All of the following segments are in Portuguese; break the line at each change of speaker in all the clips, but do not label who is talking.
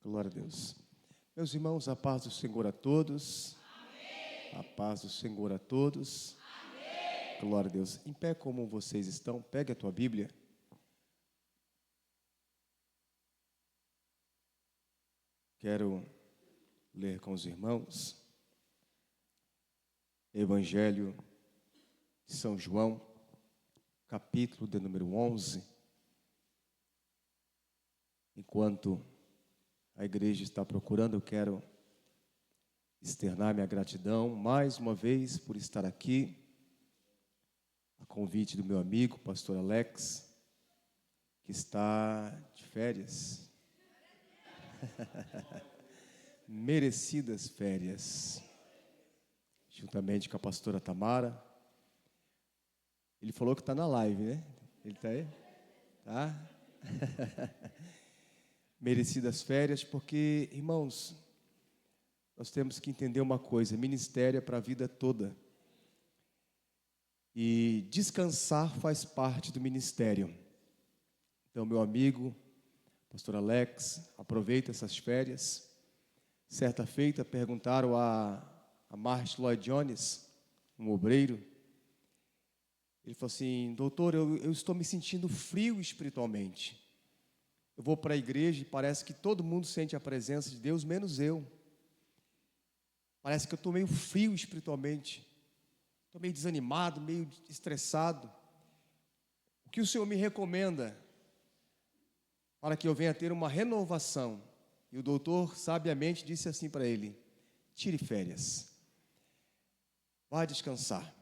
Glória a Deus. Meus irmãos, a paz do Senhor a todos. Amém. A paz do Senhor a todos. Amém. Glória a Deus. Em pé como vocês estão, pegue a tua Bíblia. Quero ler com os irmãos Evangelho de São João, capítulo de número 11. Enquanto a igreja está procurando, eu quero externar minha gratidão mais uma vez por estar aqui, a convite do meu amigo, pastor Alex, que está de férias. Merecidas férias, juntamente com a pastora Tamara. Ele falou que está na live, né? Ele está aí? Tá? Merecidas férias, porque, irmãos, nós temos que entender uma coisa: ministério é para a vida toda. E descansar faz parte do ministério. Então, meu amigo, pastor Alex, aproveita essas férias. Certa feita, perguntaram a Martin Lloyd Jones, um obreiro. Ele falou assim: doutor, eu estou me sentindo frio espiritualmente. Eu vou para a igreja e parece que todo mundo sente a presença de Deus, menos eu. Parece que eu estou meio frio espiritualmente. Estou meio desanimado, meio estressado. O que o Senhor me recomenda para que eu venha ter uma renovação? E o doutor sabiamente disse assim para ele: tire férias. Vá descansar.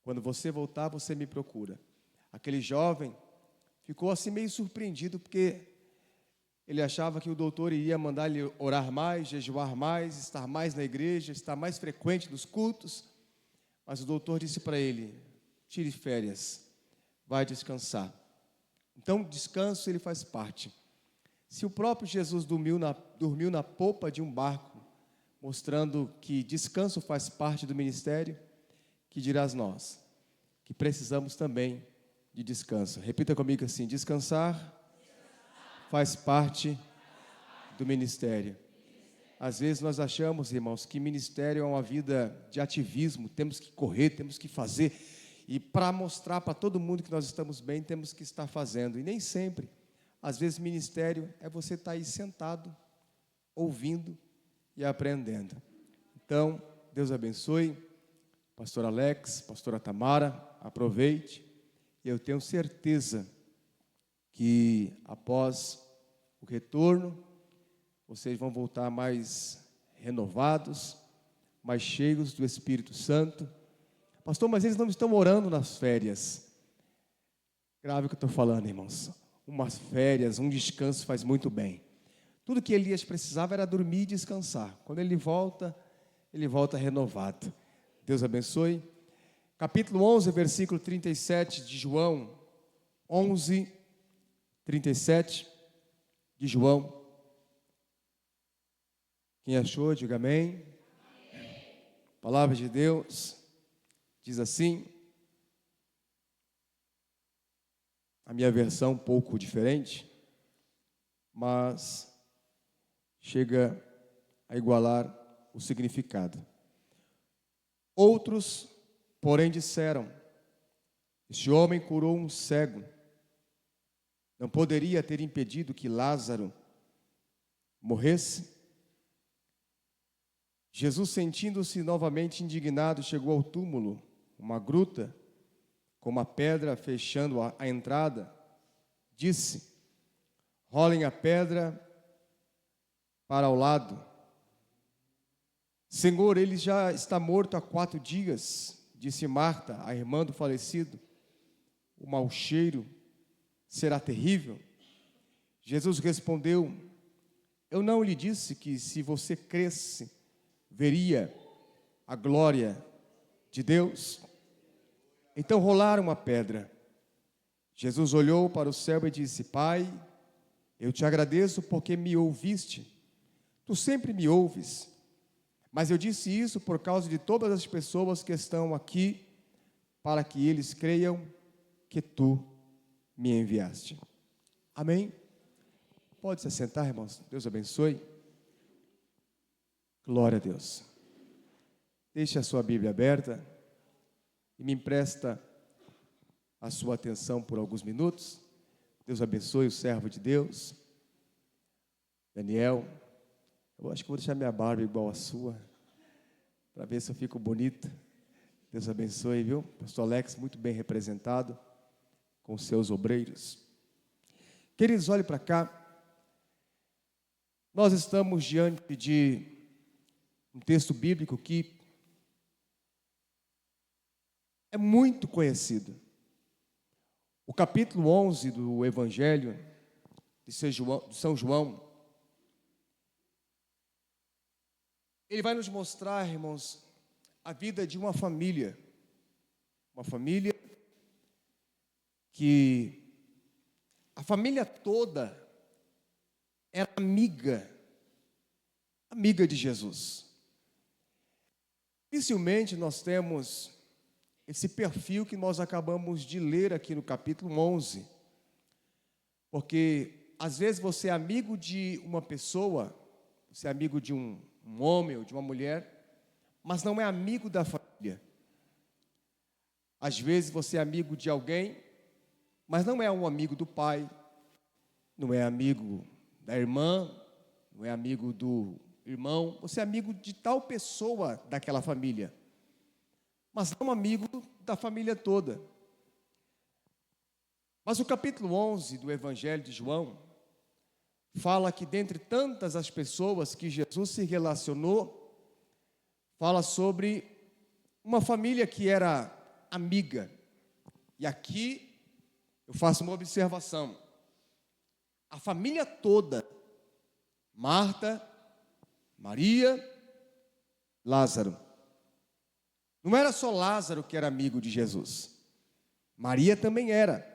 Quando você voltar, você me procura. Aquele jovem ficou assim meio surpreendido, porque ele achava que o doutor iria mandar ele orar mais, jejuar mais, estar mais na igreja, estar mais frequente nos cultos. Mas o doutor disse para ele: tire férias, vai descansar. Então, descanso ele faz parte. Se o próprio Jesus dormiu na polpa de um barco, mostrando que descanso faz parte do ministério, que dirás nós, que precisamos também de descanso. Repita comigo assim: descansar faz parte do ministério. Às vezes nós achamos, irmãos, que ministério é uma vida de ativismo, temos que correr, temos que fazer, e para mostrar para todo mundo que nós estamos bem, temos que estar fazendo, e nem sempre. Às vezes ministério é você estar aí sentado, ouvindo e aprendendo. Então, Deus abençoe, pastor Alex, pastora Tamara, aproveite. E eu tenho certeza que após o retorno, vocês vão voltar mais renovados, mais cheios do Espírito Santo. Pastor, mas eles não estão orando nas férias. Grave o que eu estou falando, irmãos. Umas férias, um descanso faz muito bem. Tudo que Elias precisava era dormir e descansar. Quando ele volta renovado. Deus abençoe. Capítulo 11, versículo 37 de João. 11, 37 de João. Quem achou, diga amém. A palavra de Deus diz assim. A minha versão um pouco diferente, mas chega a igualar o significado. Outros, porém, disseram: este homem curou um cego. Não poderia ter impedido que Lázaro morresse? Jesus, sentindo-se novamente indignado, chegou ao túmulo, uma gruta, com uma pedra fechando a entrada, disse: rolem a pedra para o lado. Senhor, ele já está morto há 4 dias, disse Marta, a irmã do falecido. O mau cheiro será terrível. Jesus respondeu: eu não lhe disse que se você cresce, veria a glória de Deus? Então rolaram a pedra. Jesus olhou para o céu e disse: Pai, eu te agradeço porque me ouviste. Tu sempre me ouves. Mas eu disse isso por causa de todas as pessoas que estão aqui, para que eles creiam que tu me enviaste. Amém? Pode se assentar, irmãos. Deus abençoe. Glória a Deus. Deixe a sua Bíblia aberta e me empresta a sua atenção por alguns minutos. Deus abençoe o servo de Deus, Daniel. Eu acho que vou deixar minha barba igual a sua, para ver se eu fico bonita. Deus abençoe, viu? Pastor Alex, muito bem representado com seus obreiros. Queridos, olhem para cá. Nós estamos diante de um texto bíblico que é muito conhecido. O capítulo 11 do Evangelho de São João, ele vai nos mostrar, irmãos, a vida de uma família que a família toda era amiga de Jesus. Dificilmente nós temos esse perfil que nós acabamos de ler aqui no capítulo 11, porque às vezes você é amigo de uma pessoa, você é amigo de um homem ou de uma mulher, mas não é amigo da família. Às vezes você é amigo de alguém, mas não é um amigo do pai, não é amigo da irmã, não é amigo do irmão, você é amigo de tal pessoa daquela família, mas não amigo da família toda. Mas o capítulo 11 do Evangelho de João fala que dentre tantas as pessoas que Jesus se relacionou, fala sobre uma família que era amiga. E aqui eu faço uma observação. A família toda, Marta, Maria, Lázaro. Não era só Lázaro que era amigo de Jesus. Maria também era.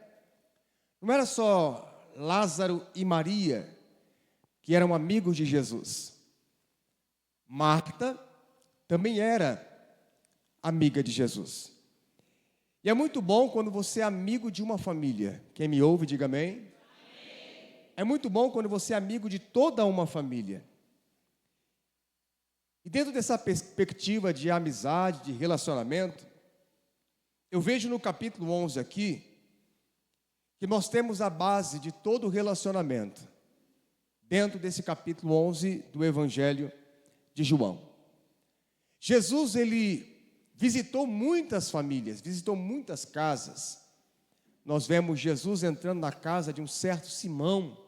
Não era só Lázaro e Maria que eram amigos de Jesus. Marta também era amiga de Jesus. E é muito bom quando você é amigo de uma família. Quem me ouve, diga amém. É muito bom quando você é amigo de toda uma família. E dentro dessa perspectiva de amizade, de relacionamento, eu vejo no capítulo 11 aqui, que nós temos a base de todo o relacionamento, dentro desse capítulo 11 do Evangelho de João. Jesus, ele visitou muitas famílias, visitou muitas casas. Nós vemos Jesus entrando na casa de um certo Simão,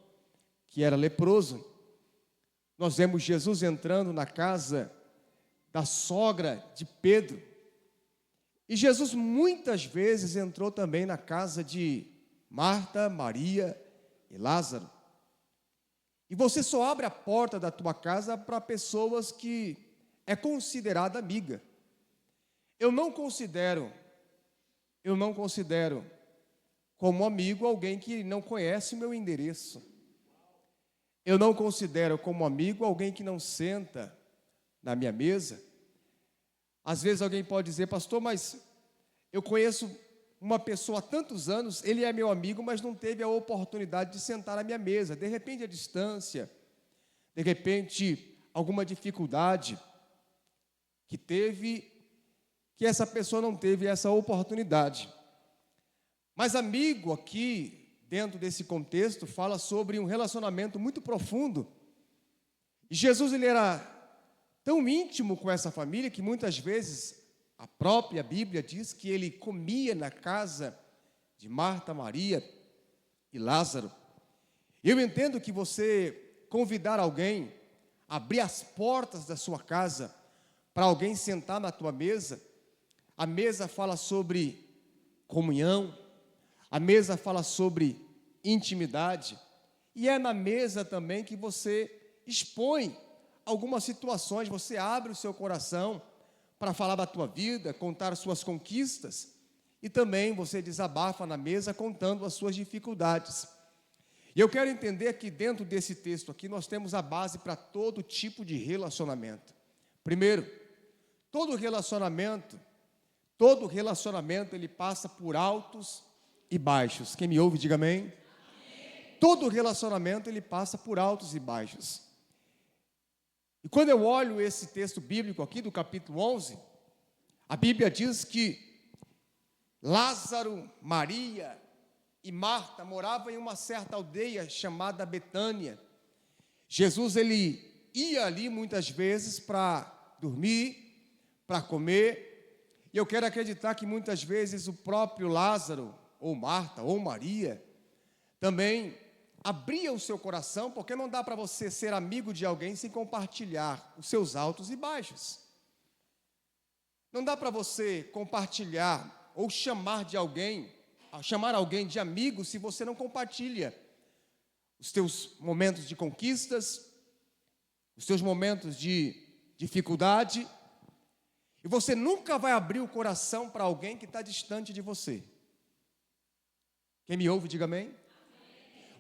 que era leproso. Nós vemos Jesus entrando na casa da sogra de Pedro. E Jesus muitas vezes entrou também na casa de Marta, Maria e Lázaro. E você só abre a porta da tua casa para pessoas que é considerada amiga. Eu não considero como amigo alguém que não conhece o meu endereço. Eu não considero como amigo alguém que não senta na minha mesa. Às vezes alguém pode dizer, pastor, mas eu conheço uma pessoa há tantos anos, ele é meu amigo, mas não teve a oportunidade de sentar na minha mesa. De repente a distância, de repente alguma dificuldade que teve, que essa pessoa não teve essa oportunidade. Mas amigo aqui, dentro desse contexto, fala sobre um relacionamento muito profundo. E Jesus, ele era tão íntimo com essa família que muitas vezes a própria Bíblia diz que ele comia na casa de Marta, Maria e Lázaro. Eu entendo que você convidar alguém, abrir as portas da sua casa para alguém sentar na tua mesa, a mesa fala sobre comunhão, a mesa fala sobre intimidade, e é na mesa também que você expõe algumas situações, você abre o seu coração para falar da tua vida, contar as suas conquistas, e também você desabafa na mesa contando as suas dificuldades. E eu quero entender que dentro desse texto aqui nós temos a base para todo tipo de relacionamento. Primeiro, todo relacionamento ele passa por altos e baixos. Quem me ouve, diga amém. todo relacionamento ele passa por altos e baixos. E quando eu olho esse texto bíblico aqui do capítulo 11, a Bíblia diz que Lázaro, Maria e Marta moravam em uma certa aldeia chamada Betânia. Jesus ele ia ali muitas vezes para dormir, para comer, e eu quero acreditar que muitas vezes o próprio Lázaro, ou Marta, ou Maria, também abria o seu coração, porque não dá para você ser amigo de alguém sem compartilhar os seus altos e baixos. Não dá para você compartilhar ou chamar alguém de amigo se você não compartilha os teus momentos de conquistas, os teus momentos de dificuldade. E você nunca vai abrir o coração para alguém que está distante de você. Quem me ouve, diga amém.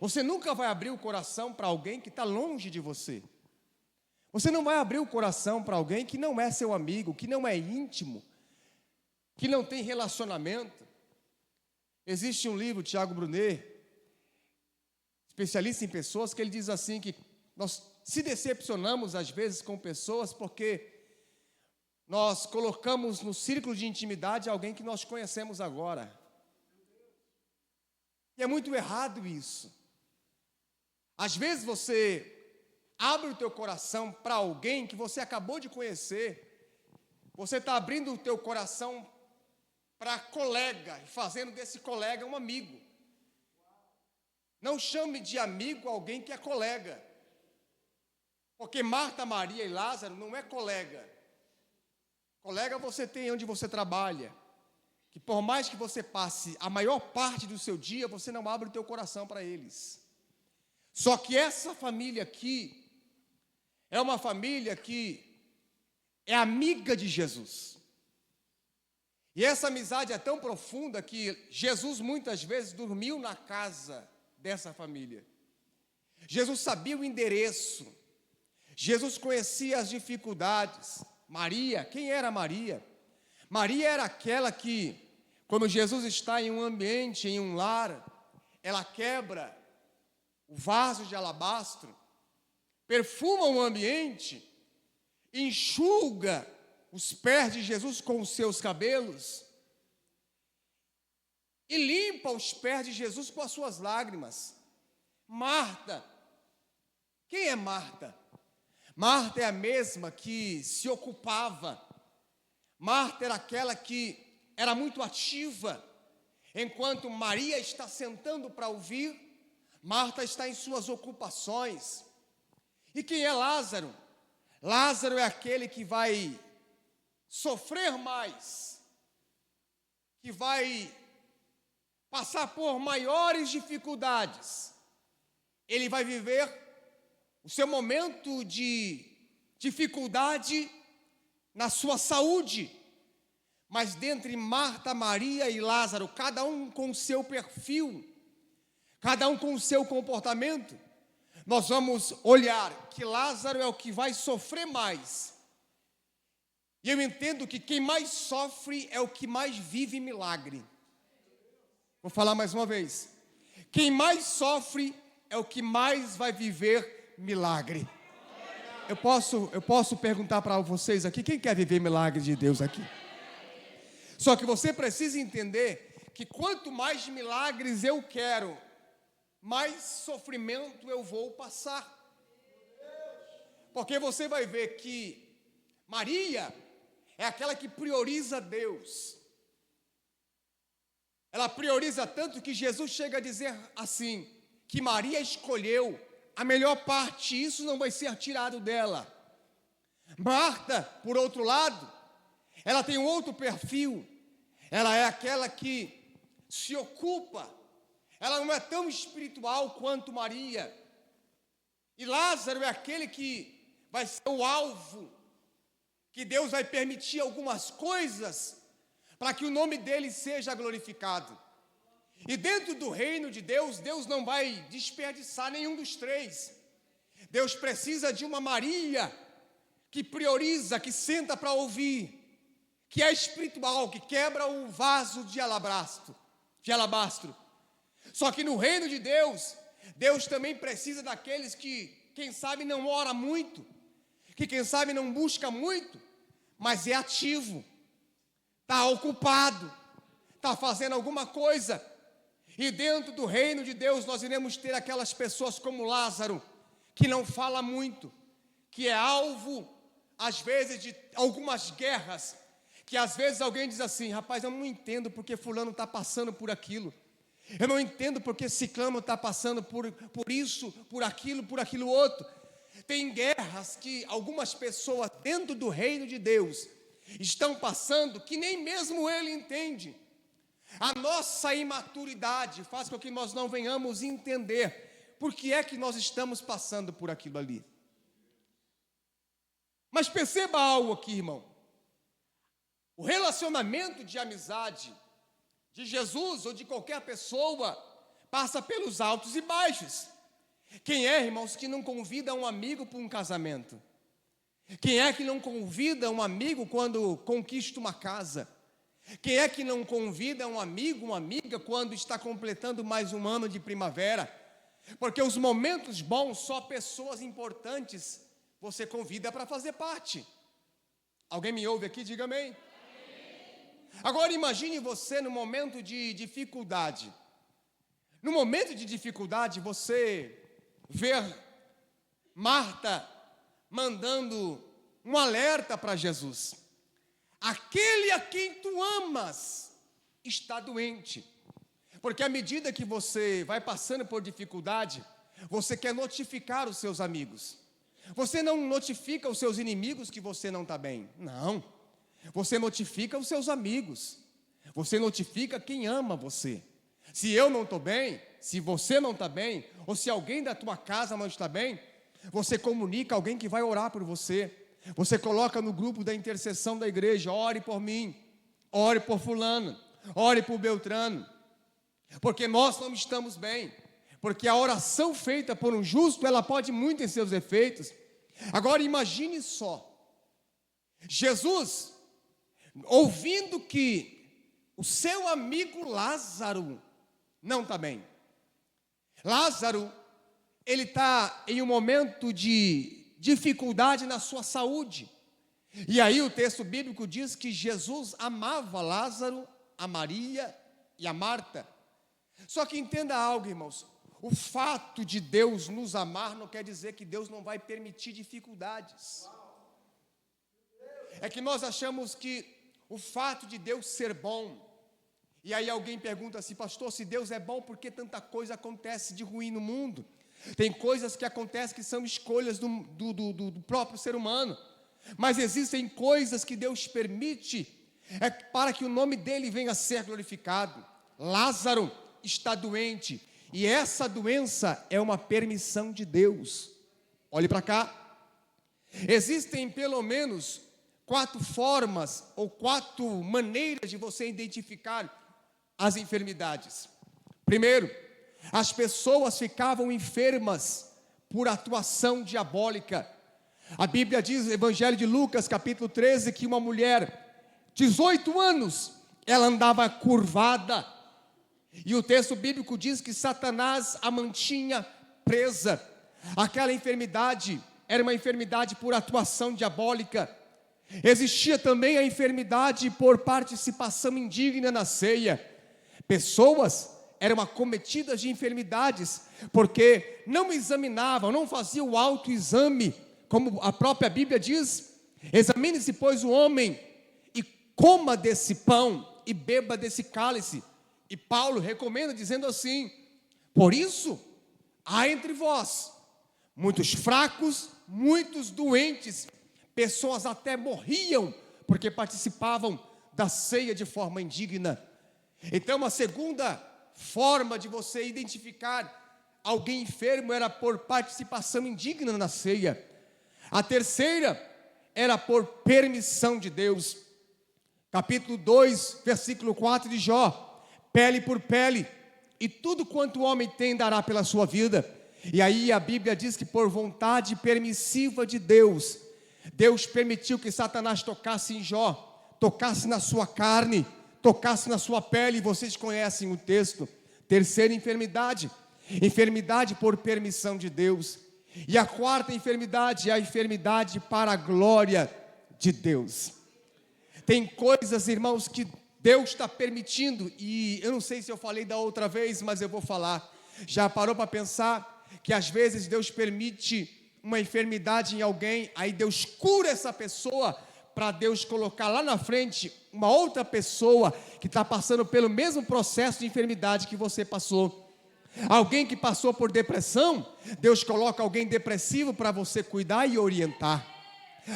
Você nunca vai abrir o coração para alguém que está longe de você. Você não vai abrir o coração para alguém que não é seu amigo, que não é íntimo, que não tem relacionamento. Existe um livro, Tiago Brunet, especialista em pessoas, que ele diz assim, que nós se decepcionamos às vezes com pessoas porque nós colocamos no círculo de intimidade alguém que nós conhecemos agora. E é muito errado isso. Às vezes você abre o teu coração para alguém que você acabou de conhecer. Você está abrindo o teu coração para colega, e fazendo desse colega um amigo. Não chame de amigo alguém que é colega. Porque Marta, Maria e Lázaro não é colega. Colega você tem onde você trabalha. Que por mais que você passe a maior parte do seu dia, você não abre o teu coração para eles. Só que essa família aqui é uma família que é amiga de Jesus. E essa amizade é tão profunda que Jesus muitas vezes dormiu na casa dessa família. Jesus sabia o endereço. Jesus conhecia as dificuldades. Maria, quem era Maria? Maria era aquela que, quando Jesus está em um ambiente, em um lar, ela quebra o vaso de alabastro, perfuma o ambiente, enxuga os pés de Jesus com os seus cabelos e limpa os pés de Jesus com as suas lágrimas. Marta, quem é Marta? Marta é a mesma que se ocupava. Marta era aquela que era muito ativa. Enquanto Maria está sentando para ouvir, Marta está em suas ocupações. E quem é Lázaro? Lázaro é aquele que vai sofrer mais, que vai passar por maiores dificuldades. Ele vai viver o seu momento de dificuldade na sua saúde. Mas dentre Marta, Maria e Lázaro, cada um com o seu perfil, cada um com o seu comportamento, nós vamos olhar que Lázaro é o que vai sofrer mais. E eu entendo que quem mais sofre é o que mais vive milagre. Vou falar mais uma vez. Quem mais sofre é o que mais vai viver milagre. Eu posso perguntar para vocês aqui, quem quer viver milagre de Deus aqui? Só que você precisa entender que quanto mais milagres eu quero, mais sofrimento eu vou passar. Porque você vai ver que Maria é aquela que prioriza Deus. Ela prioriza tanto que Jesus chega a dizer assim, que Maria escolheu a melhor parte, isso não vai ser tirado dela. Marta, por outro lado, ela tem um outro perfil. Ela é aquela que se ocupa. Ela não é tão espiritual quanto Maria. E Lázaro é aquele que vai ser o alvo, que Deus vai permitir algumas coisas para que o nome dele seja glorificado. E dentro do reino de Deus, Deus não vai desperdiçar nenhum dos três. Deus precisa de uma Maria que prioriza, que senta para ouvir, que é espiritual, que quebra o vaso de alabastro. Só que no reino de Deus, Deus também precisa daqueles que, quem sabe, não ora muito, que quem sabe não busca muito, mas é ativo, está ocupado, está fazendo alguma coisa. E dentro do reino de Deus nós iremos ter aquelas pessoas como Lázaro, que não fala muito, que é alvo, às vezes, de algumas guerras, que às vezes alguém diz assim: rapaz, eu não entendo porque fulano está passando por aquilo, eu não entendo porque ciclano está passando por isso, por aquilo outro. Tem guerras que algumas pessoas dentro do reino de Deus estão passando, que nem mesmo ele entende. A nossa imaturidade faz com que nós não venhamos entender por que é que nós estamos passando por aquilo ali. Mas perceba algo aqui, irmão. O relacionamento de amizade de Jesus ou de qualquer pessoa passa pelos altos e baixos. Quem é, irmãos, que não convida um amigo para um casamento? Quem é que não convida um amigo quando conquista uma casa? Quem é que não convida um amigo, uma amiga, quando está completando mais um ano de primavera? Porque os momentos bons, só pessoas importantes você convida para fazer parte. Alguém me ouve aqui? Diga amém. Agora imagine você no momento de dificuldade. No momento de dificuldade, você ver Marta mandando um alerta para Jesus: aquele a quem tu amas está doente. Porque à medida que você vai passando por dificuldade, você quer notificar os seus amigos. Você não notifica os seus inimigos que você não está bem. Não. Você notifica os seus amigos. Você notifica quem ama você. Se eu não estou bem, se você não está bem, ou se alguém da tua casa não está bem, você comunica alguém que vai orar por você. Você coloca no grupo da intercessão da igreja: ore por mim, ore por fulano, ore por Beltrano, porque nós não estamos bem. Porque a oração feita por um justo, ela pode muito em seus efeitos. Agora imagine só, Jesus, ouvindo que o seu amigo Lázaro não está bem. Lázaro, ele está em um momento de dificuldade na sua saúde. E aí o texto bíblico diz que Jesus amava Lázaro, a Maria e a Marta. Só que entenda algo, irmãos: o fato de Deus nos amar não quer dizer que Deus não vai permitir dificuldades. É que nós achamos que o fato de Deus ser bom, e aí alguém pergunta assim: pastor, se Deus é bom, por que tanta coisa acontece de ruim no mundo? Tem coisas que acontecem que são escolhas do próprio ser humano, mas existem coisas que Deus permite para que o nome dele venha a ser glorificado. Lázaro está doente, e essa doença é uma permissão de Deus. Olhe para cá. Existem pelo menos 4 formas ou 4 maneiras de você identificar as enfermidades. Primeiro, as pessoas ficavam enfermas por atuação diabólica. A Bíblia diz, no Evangelho de Lucas, capítulo 13, que uma mulher, 18 anos, ela andava curvada. E o texto bíblico diz que Satanás a mantinha presa. Aquela enfermidade era uma enfermidade por atuação diabólica. Existia também a enfermidade por participação indigna na ceia. Pessoas eram acometidas de enfermidades porque não examinavam, não faziam o autoexame, como a própria Bíblia diz: examine-se, pois, o homem, e coma desse pão e beba desse cálice. E Paulo recomenda dizendo assim: por isso há entre vós muitos fracos, muitos doentes, pessoas até morriam porque participavam da ceia de forma indigna. Então a segunda forma de você identificar alguém enfermo era por participação indigna na ceia. A terceira era por permissão de Deus. Capítulo 2, versículo 4 de Jó: pele por pele, e tudo quanto o homem tem dará pela sua vida. E aí a Bíblia diz que por vontade permissiva de Deus, Deus permitiu que Satanás tocasse em Jó, tocasse na sua carne, tocasse na sua pele. Vocês conhecem o texto. Terceira enfermidade enfermidade por permissão de Deus. E a quarta enfermidade é a enfermidade para a glória de Deus. Tem coisas, irmãos, que Deus está permitindo, e eu não sei se eu falei da outra vez, mas eu vou falar. Já parou para pensar que às vezes Deus permite uma enfermidade em alguém, aí Deus cura essa pessoa, para Deus colocar lá na frente uma outra pessoa que está passando pelo mesmo processo de enfermidade que você passou. Alguém que passou por depressão, Deus coloca alguém depressivo para você cuidar e orientar.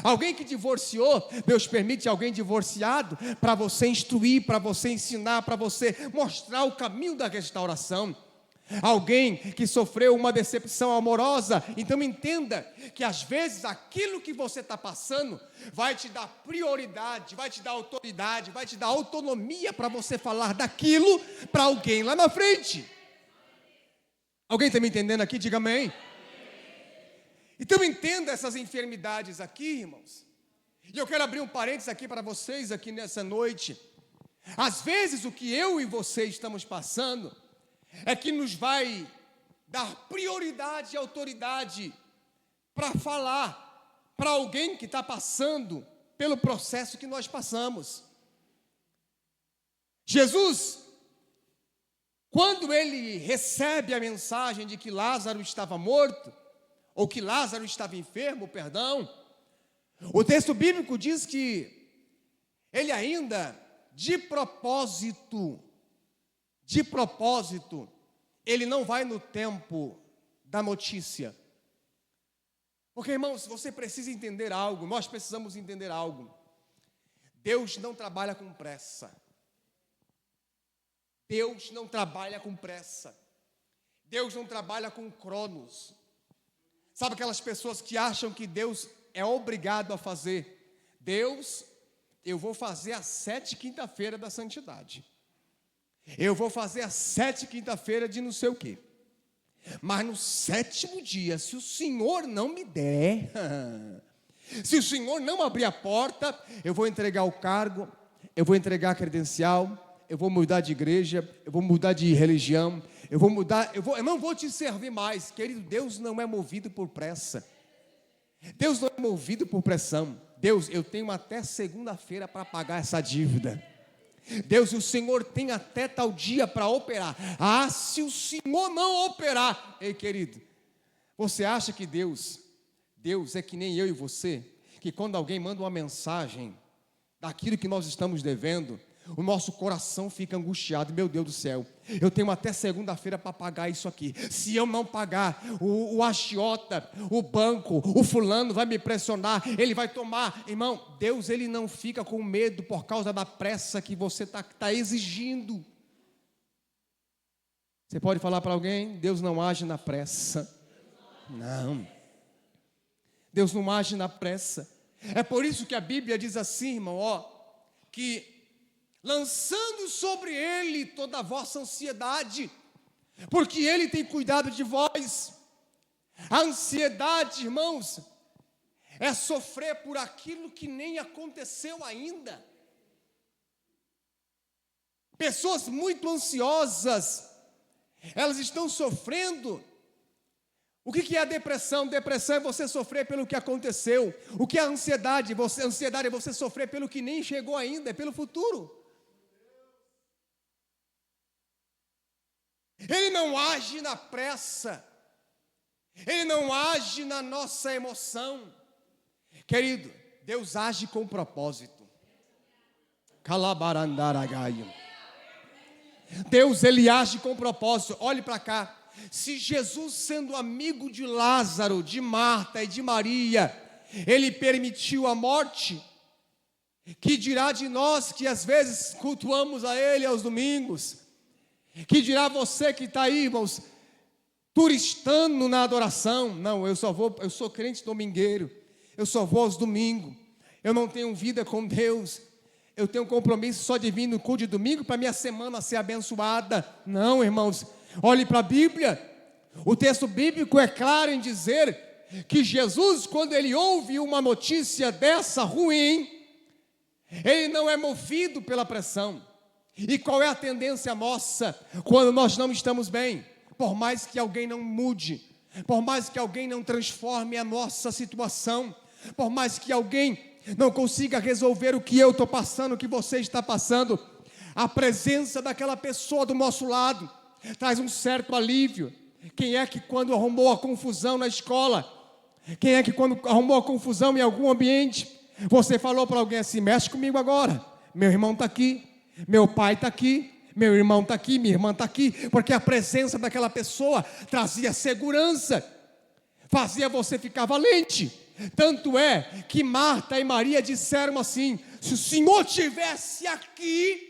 Alguém que divorciou, Deus permite alguém divorciado para você instruir, para você ensinar, para você mostrar o caminho da restauração. Alguém que sofreu uma decepção amorosa, então entenda que às vezes aquilo que você está passando vai te dar prioridade, vai te dar autoridade, vai te dar autonomia para você falar daquilo para alguém lá na frente. Alguém está me entendendo aqui? Diga amém. Então entenda essas enfermidades aqui, irmãos. E eu quero abrir um parênteses aqui para vocês aqui nessa noite. Às vezes o que eu e você estamos passando é que nos vai dar prioridade e autoridade para falar para alguém que está passando pelo processo que nós passamos. Jesus, quando ele recebe a mensagem de que Lázaro estava morto, ou que Lázaro estava enfermo, perdão, o texto bíblico diz que ele ainda, de propósito, ele não vai no tempo da notícia. Porque, irmãos, você precisa entender algo, nós precisamos entender algo. Deus não trabalha com pressa. Deus não trabalha com pressa. Deus não trabalha com cronos. Sabe aquelas pessoas que acham que Deus é obrigado a fazer? Deus, eu vou fazer a 7 quinta-feira da santidade. Eu vou fazer a 7 quinta-feira de não sei o quê. Mas no 7º dia, se o Senhor não me der, se o Senhor não abrir a porta, eu vou entregar o cargo, eu vou entregar a credencial, eu vou mudar de igreja, eu vou mudar de religião, eu não vou te servir mais. Querido, Deus não é movido por pressa. Deus não é movido por pressão. Deus, eu tenho até segunda-feira para pagar essa dívida. Deus, o Senhor tem até tal dia para operar. Ah, se o Senhor não operar. Ei, querido, você acha que Deus é que nem eu e você, que quando alguém manda uma mensagem daquilo que nós estamos devendo, o nosso coração fica angustiado? Meu Deus do céu, eu tenho até segunda-feira para pagar isso aqui. Se eu não pagar, o agiota, o banco, o fulano vai me pressionar, ele vai tomar. Irmão, Deus, ele não fica com medo por causa da pressa que você está exigindo. Você pode falar para alguém? Deus não age na pressa. Não, Deus não age na pressa. É por isso que a Bíblia diz assim, irmão, que lançando sobre ele toda a vossa ansiedade, porque ele tem cuidado de vós. A ansiedade, irmãos, é sofrer por aquilo que nem aconteceu ainda. Pessoas muito ansiosas, elas estão sofrendo. O que é a depressão? Depressão é você sofrer pelo que aconteceu. O que é a ansiedade? Ansiedade é você sofrer pelo que nem chegou ainda, é pelo futuro. Ele não age na pressa, ele não age na nossa emoção. Querido, Deus age com propósito. Calabarandaragaio. Deus, ele age com propósito. Olhe para cá. Se Jesus, sendo amigo de Lázaro, de Marta e de Maria, ele permitiu a morte, que dirá de nós que às vezes cultuamos a ele aos domingos? Que dirá você que está aí, irmãos, turistando na adoração? Não, eu sou crente domingueiro, eu só vou aos domingos, eu não tenho vida com Deus, eu tenho um compromisso só de vir no culto de domingo para minha semana ser abençoada. Não, irmãos, olhe para a Bíblia, o texto bíblico é claro em dizer que Jesus, quando ele ouve uma notícia dessa ruim, ele não é movido pela pressão. E qual é a tendência nossa quando nós não estamos bem? por mais que alguém não mude, por mais que alguém não transforme a nossa situação, por mais que alguém não consiga resolver o que eu estou passando, o que você está passando, a presença daquela pessoa do nosso lado traz um certo alívio. Quem é que quando arrumou a confusão na escola, quem é que quando arrumou a confusão em algum ambiente, você falou para alguém assim: mexe comigo agora, meu irmão está aqui, meu pai está aqui, meu irmão está aqui, minha irmã está aqui, porque a presença daquela pessoa trazia segurança, fazia você ficar valente. Tanto é que Marta e Maria disseram assim: se o Senhor estivesse aqui,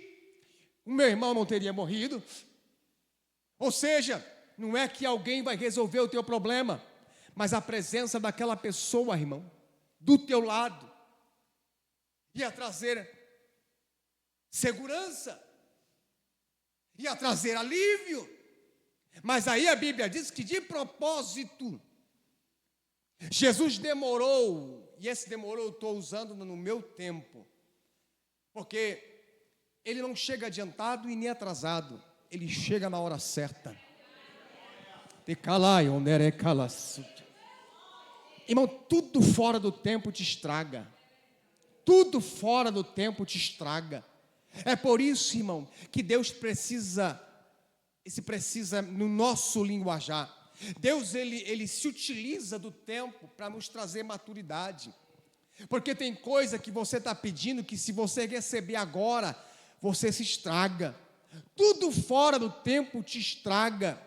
o meu irmão não teria morrido. Ou seja, não é que alguém vai resolver o teu problema, mas a presença daquela pessoa, irmão, do teu lado, ia trazer segurança, ia trazer alívio. Mas aí a Bíblia diz que de propósito, Jesus demorou, e esse demorou eu estou usando no meu tempo, porque ele não chega adiantado e nem atrasado, ele chega na hora certa. Irmão, tudo fora do tempo te estraga. Tudo fora do tempo te estraga. É por isso, irmão, que Deus precisa no nosso linguajar. Deus, ele se utiliza do tempo para nos trazer maturidade. Porque tem coisa que você está pedindo que se você receber agora, você se estraga. Tudo fora do tempo te estraga.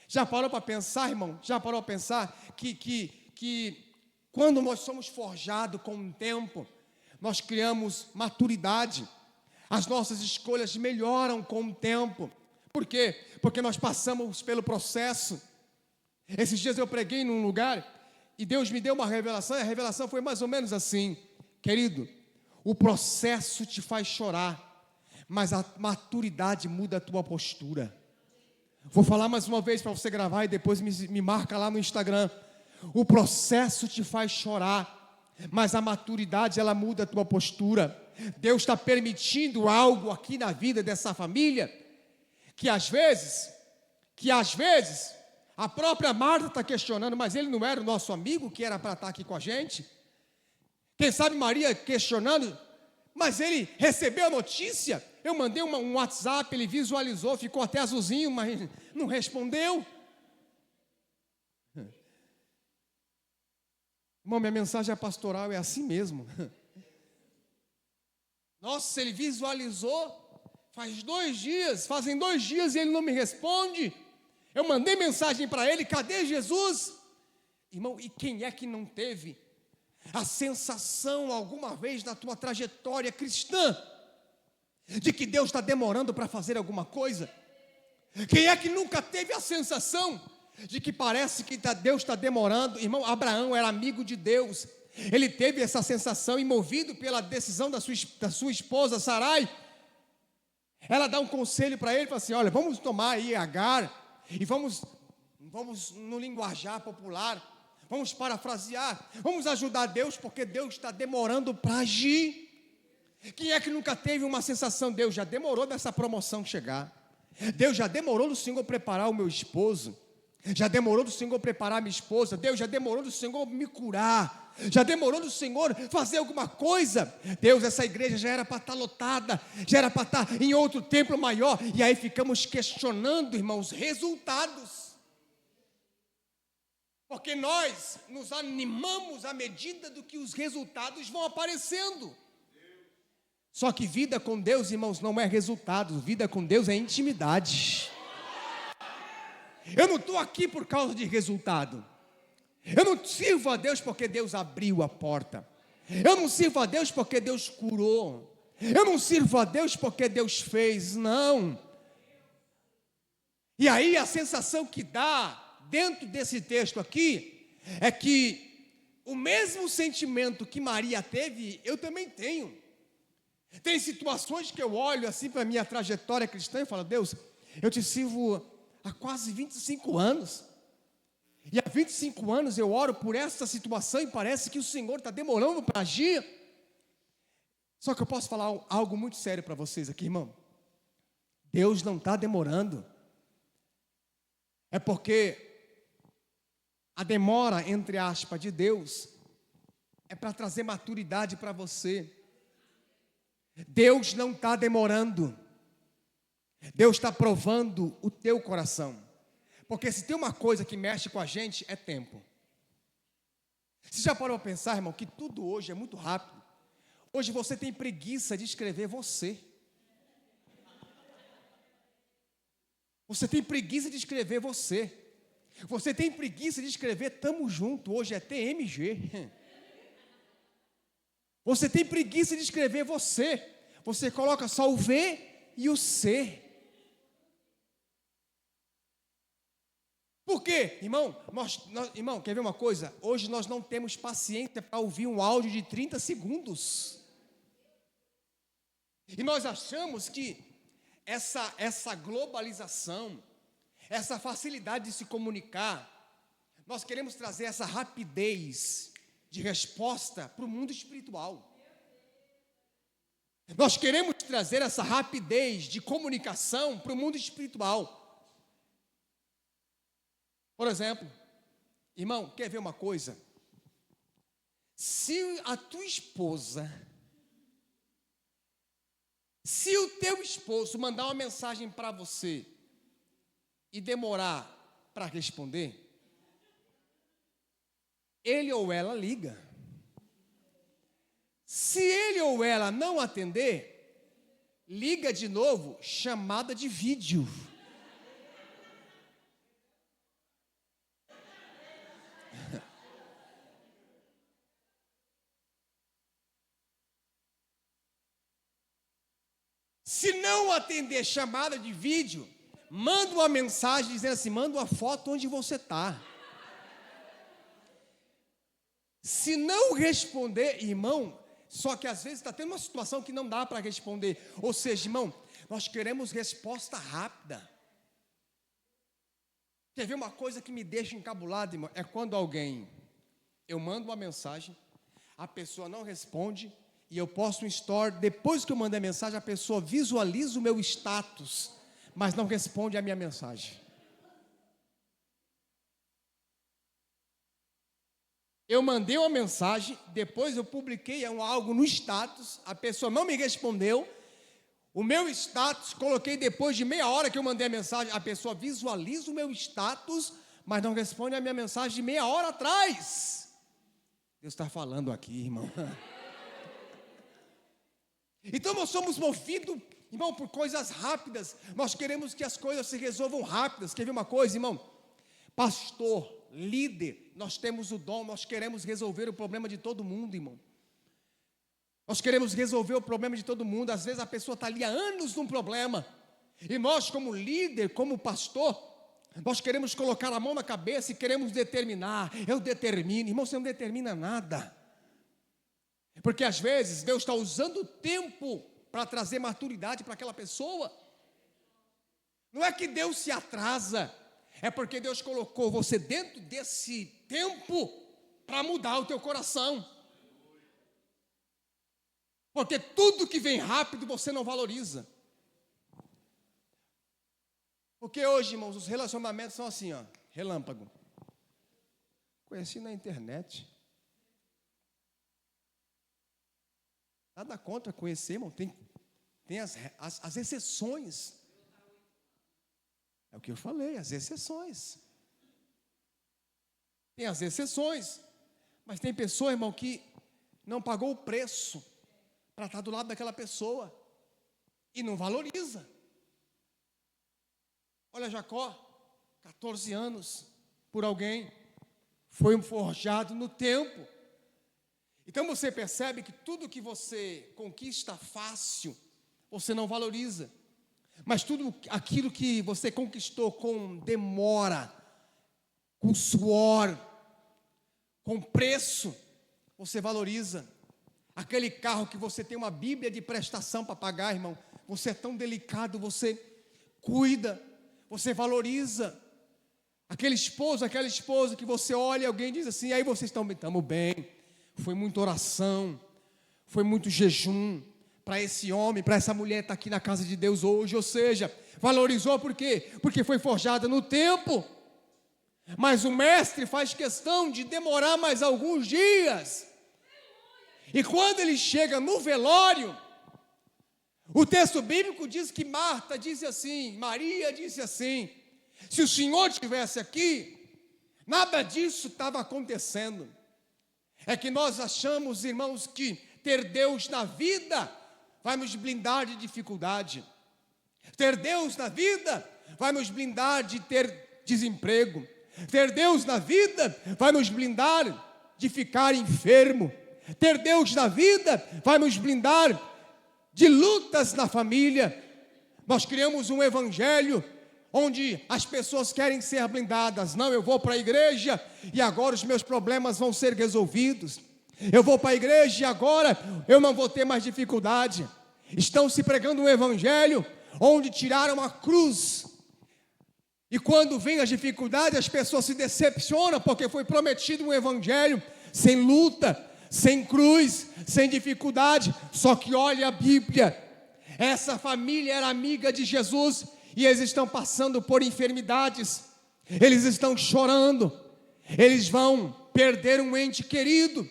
Já parou para pensar, irmão? Já parou para pensar que quando nós somos forjados com o tempo, nós criamos maturidade. As nossas escolhas melhoram com o tempo. Por quê? Porque nós passamos pelo processo. Esses dias eu preguei num lugar e Deus me deu uma revelação, e a revelação foi mais ou menos assim: querido, o processo te faz chorar, mas a maturidade muda a tua postura. Vou falar mais uma vez para você gravar e depois me marca lá no Instagram. O processo te faz chorar, mas a maturidade, ela muda a tua postura. Deus está permitindo algo aqui na vida dessa família, que às vezes, a própria Marta está questionando: mas ele não era o nosso amigo que era para estar aqui com a gente? Quem sabe Maria questionando: mas ele recebeu a notícia? Eu mandei um WhatsApp, ele visualizou, ficou até azulzinho, mas não respondeu. Irmão, minha mensagem pastoral é assim mesmo. Nossa, ele visualizou, fazem 2 dias e ele não me responde. Eu mandei mensagem para ele: cadê Jesus? Irmão, e quem é que não teve a sensação alguma vez na tua trajetória cristã de que Deus está demorando para fazer alguma coisa? Quem é que nunca teve a sensação de que parece que Deus está demorando? Irmão, Abraão era amigo de Deus, ele teve essa sensação, e movido pela decisão da sua esposa Sarai, ela dá um conselho para ele, fala assim: olha, vamos tomar aí Agar, e vamos no linguajar popular, vamos parafrasear, vamos ajudar Deus, porque Deus está demorando para agir. Quem é que nunca teve uma sensação: Deus já demorou dessa promoção chegar, Deus já demorou do Senhor preparar o meu esposo, já demorou do Senhor preparar minha esposa, Deus já demorou do Senhor me curar, já demorou do Senhor fazer alguma coisa. Deus, essa igreja já era para estar lotada, já era para estar em outro templo maior. E aí ficamos questionando, irmãos, resultados, porque nós nos animamos à medida do que os resultados vão aparecendo. Só que vida com Deus, irmãos, não é resultado. Vida com Deus é intimidade. Eu não estou aqui por causa de resultado. Eu não sirvo a Deus porque Deus abriu a porta. Eu não sirvo a Deus porque Deus curou. Eu não sirvo a Deus porque Deus fez. Não. E aí a sensação que dá dentro desse texto aqui é que o mesmo sentimento que Maria teve, eu também tenho. Tem situações que eu olho assim para a minha trajetória cristã e falo: Deus, eu te sirvo há quase 25 anos. E há 25 anos eu oro por essa situação e parece que o Senhor está demorando para agir. Só que eu posso falar algo muito sério para vocês aqui, irmão. Deus não está demorando. É porque a demora, entre aspas, de Deus é para trazer maturidade para você. Deus não está demorando. Deus está provando o teu coração. Porque se tem uma coisa que mexe com a gente, é tempo. Você já parou para pensar, irmão, que tudo hoje é muito rápido? Hoje você tem preguiça de escrever você. Você tem preguiça de escrever você. Você tem preguiça de escrever tamo junto. Hoje é TMG. Você tem preguiça de escrever você. Você coloca só o V e o C. Por quê? Irmão, irmão, quer ver uma coisa? Hoje nós não temos paciência para ouvir um áudio de 30 segundos. E nós achamos que essa globalização, essa facilidade de se comunicar, nós queremos trazer essa rapidez de resposta para o mundo espiritual. Nós queremos trazer essa rapidez de comunicação para o mundo espiritual. Por exemplo, irmão, quer ver uma coisa? Se a tua esposa, se o teu esposo mandar uma mensagem para você e demorar para responder, ele ou ela liga. Se ele ou ela não atender, liga de novo, chamada de vídeo. Se não atender chamada de vídeo, manda uma mensagem dizendo assim, manda uma foto onde você está. Se não responder, irmão, só que às vezes está tendo uma situação que não dá para responder. Ou seja, irmão, nós queremos resposta rápida. Quer ver uma coisa que me deixa encabulado, irmão? É quando eu mando uma mensagem, a pessoa não responde, e eu posto um story, depois que eu mandei a mensagem, a pessoa visualiza o meu status, mas não responde a minha mensagem. Eu mandei uma mensagem, depois eu publiquei algo no status, a pessoa não me respondeu, o meu status, coloquei depois de meia hora que eu mandei a mensagem, a pessoa visualiza o meu status, mas não responde a minha mensagem de meia hora atrás. Deus está falando aqui, irmão. Então nós somos movidos, irmão, por coisas rápidas. Nós queremos que as coisas se resolvam rápidas. Quer ver uma coisa, irmão? Pastor, líder, nós temos o dom, nós queremos resolver o problema de todo mundo, irmão. Nós queremos resolver o problema de todo mundo. Às vezes a pessoa está ali há anos num problema, e nós como líder, como pastor, nós queremos colocar a mão na cabeça e queremos determinar. Eu determino, irmão, você não determina nada. Porque às vezes Deus está usando o tempo para trazer maturidade para aquela pessoa. Não é que Deus se atrasa, é porque Deus colocou você dentro desse tempo para mudar o teu coração. Porque tudo que vem rápido você não valoriza. Porque hoje, irmãos, os relacionamentos são assim, ó, relâmpago. Conheci na internet. Nada contra conhecer, irmão. Tem as exceções. É o que eu falei, as exceções. Tem as exceções. Mas tem pessoa, irmão, que não pagou o preço para estar do lado daquela pessoa e não valoriza. Olha Jacó, 14 anos por alguém, foi forjado no tempo. Então você percebe que tudo que você conquista fácil, você não valoriza. Mas tudo aquilo que você conquistou com demora, com suor, com preço, você valoriza. Aquele carro que você tem uma Bíblia de prestação para pagar, irmão, você é tão delicado, você cuida, você valoriza. Aquele esposo, aquela esposa que você olha e alguém diz assim, aí vocês estamos bem. Foi muita oração, foi muito jejum para esse homem, para essa mulher estar aqui na casa de Deus hoje. Ou seja, valorizou por quê? Porque foi forjada no tempo. Mas o mestre faz questão de demorar mais alguns dias. E quando ele chega no velório, o texto bíblico diz que Maria disse assim: se o Senhor estivesse aqui, nada disso estava acontecendo. É que nós achamos, irmãos, que ter Deus na vida vai nos blindar de dificuldade. Ter Deus na vida vai nos blindar de ter desemprego. Ter Deus na vida vai nos blindar de ficar enfermo. Ter Deus na vida vai nos blindar de lutas na família. Nós criamos um evangelho onde as pessoas querem ser blindadas. Não, eu vou para a igreja e agora os meus problemas vão ser resolvidos. Eu vou para a igreja e agora eu não vou ter mais dificuldade. Estão se pregando um evangelho onde tiraram a cruz. E quando vem as dificuldades, as pessoas se decepcionam, porque foi prometido um evangelho sem luta, sem cruz, sem dificuldade. Só que olha a Bíblia, essa família era amiga de Jesus, e eles estão passando por enfermidades, eles estão chorando, eles vão perder um ente querido,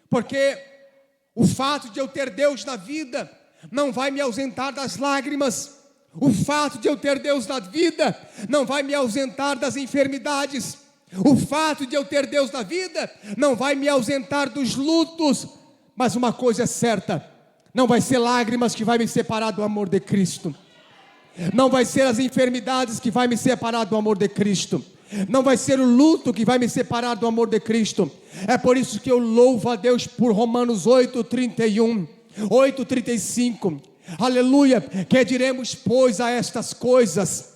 porque o fato de eu ter Deus na vida não vai me ausentar das lágrimas. O fato de eu ter Deus na vida não vai me ausentar das enfermidades. O fato de eu ter Deus na vida não vai me ausentar dos lutos. Mas uma coisa é certa: não vai ser lágrimas que vai me separar do amor de Cristo. Não vai ser as enfermidades que vai me separar do amor de Cristo. Não vai ser o luto que vai me separar do amor de Cristo. É por isso que eu louvo a Deus por Romanos 8:31, 8:35. Aleluia, que diremos pois a estas coisas?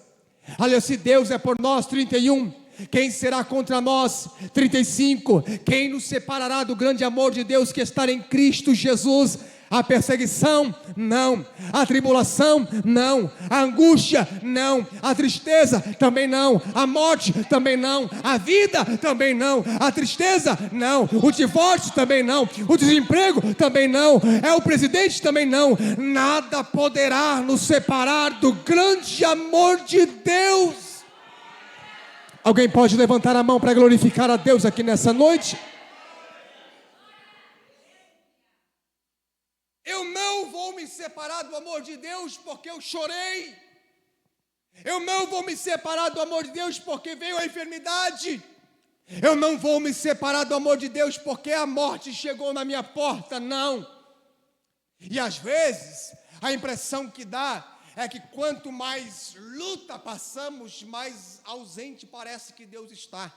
Aleluia, se Deus é por nós, 31, quem será contra nós? 35, quem nos separará do grande amor de Deus que está em Cristo Jesus? A perseguição? Não. A tribulação? Não. A angústia? Não. A tristeza? Também não. A morte? Também não. A vida? Também não. A tristeza? Não. O divórcio? Também não. O desemprego? Também não. É o presidente? Também não. Nada poderá nos separar do grande amor de Deus. Alguém pode levantar a mão para glorificar a Deus aqui nessa noite? Eu não vou me separar do amor de Deus porque eu chorei. Eu não vou me separar do amor de Deus porque veio a enfermidade. Eu não vou me separar do amor de Deus porque a morte chegou na minha porta, não. E às vezes, a impressão que dá é que quanto mais luta passamos, mais ausente parece que Deus está.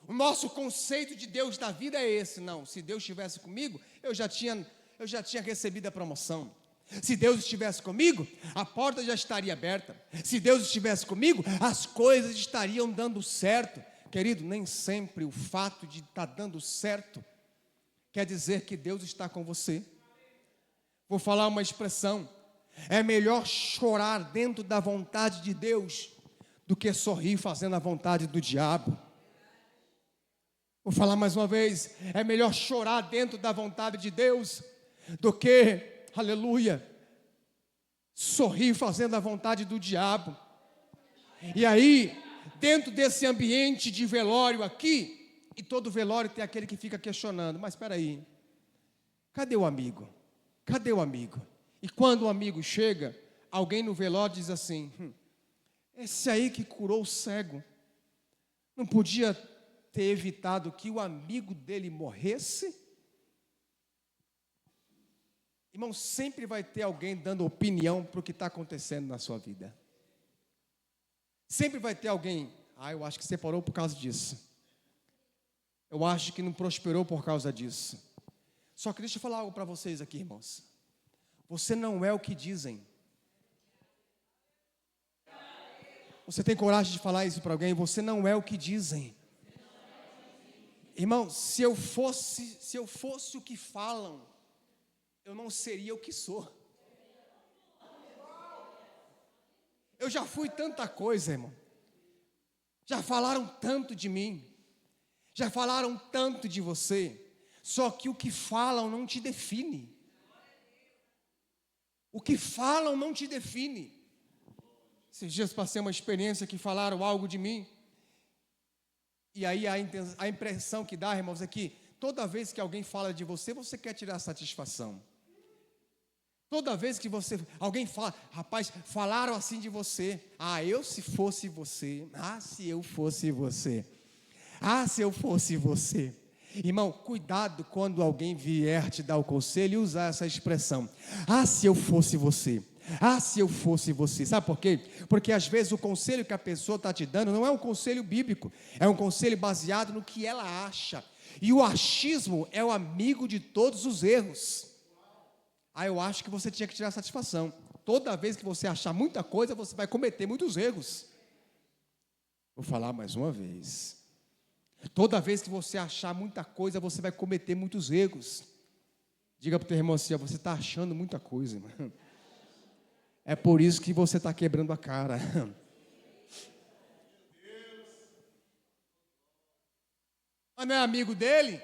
O nosso conceito de Deus da vida é esse: não, se Deus estivesse comigo, eu já tinha recebido a promoção. Se Deus estivesse comigo, a porta já estaria aberta. Se Deus estivesse comigo, as coisas estariam dando certo. Querido, nem sempre o fato de estar dando certo quer dizer que Deus está com você. Vou falar uma expressão: é melhor chorar dentro da vontade de Deus do que sorrir fazendo a vontade do diabo. Vou falar mais uma vez: é melhor chorar dentro da vontade de Deus do que, aleluia, sorrir fazendo a vontade do diabo. E aí, dentro desse ambiente de velório aqui, e todo velório tem aquele que fica questionando: mas espera aí, cadê o amigo? Cadê o amigo? E quando o amigo chega, alguém no velório diz assim: esse aí que curou o cego, não podia ter evitado que o amigo dele morresse? Irmão, sempre vai ter alguém dando opinião para o que está acontecendo na sua vida. Sempre vai ter alguém: eu acho que separou por causa disso. Eu acho que não prosperou por causa disso. Só que deixa eu falar algo para vocês aqui, irmãos. Você não é o que dizem. Você tem coragem de falar isso para alguém? Você não é o que dizem. Irmão, se eu fosse o que falam, eu não seria o que sou. Eu já fui tanta coisa, irmão. Já falaram tanto de mim. Já falaram tanto de você. Só que o que falam não te define. O que falam não te define. Esses dias passei uma experiência que falaram algo de mim. E aí a impressão que dá, irmãos, é que toda vez que alguém fala de você, você quer tirar satisfação. Toda vez que alguém fala, rapaz, falaram assim de você. Eu se fosse você. Se eu fosse você. Se eu fosse você. Irmão, cuidado quando alguém vier te dar o conselho e usar essa expressão. Se eu fosse você. Se eu fosse você. Sabe por quê? Porque às vezes o conselho que a pessoa está te dando não é um conselho bíblico. É um conselho baseado no que ela acha. E o achismo é o amigo de todos os erros. Eu acho que você tinha que tirar satisfação. Toda vez que você achar muita coisa, você vai cometer muitos erros. Vou falar mais uma vez. Toda vez que você achar muita coisa, você vai cometer muitos erros. Diga para o teu irmão assim, você está achando muita coisa, irmão. É por isso que você está quebrando a cara. Mas não é amigo dele?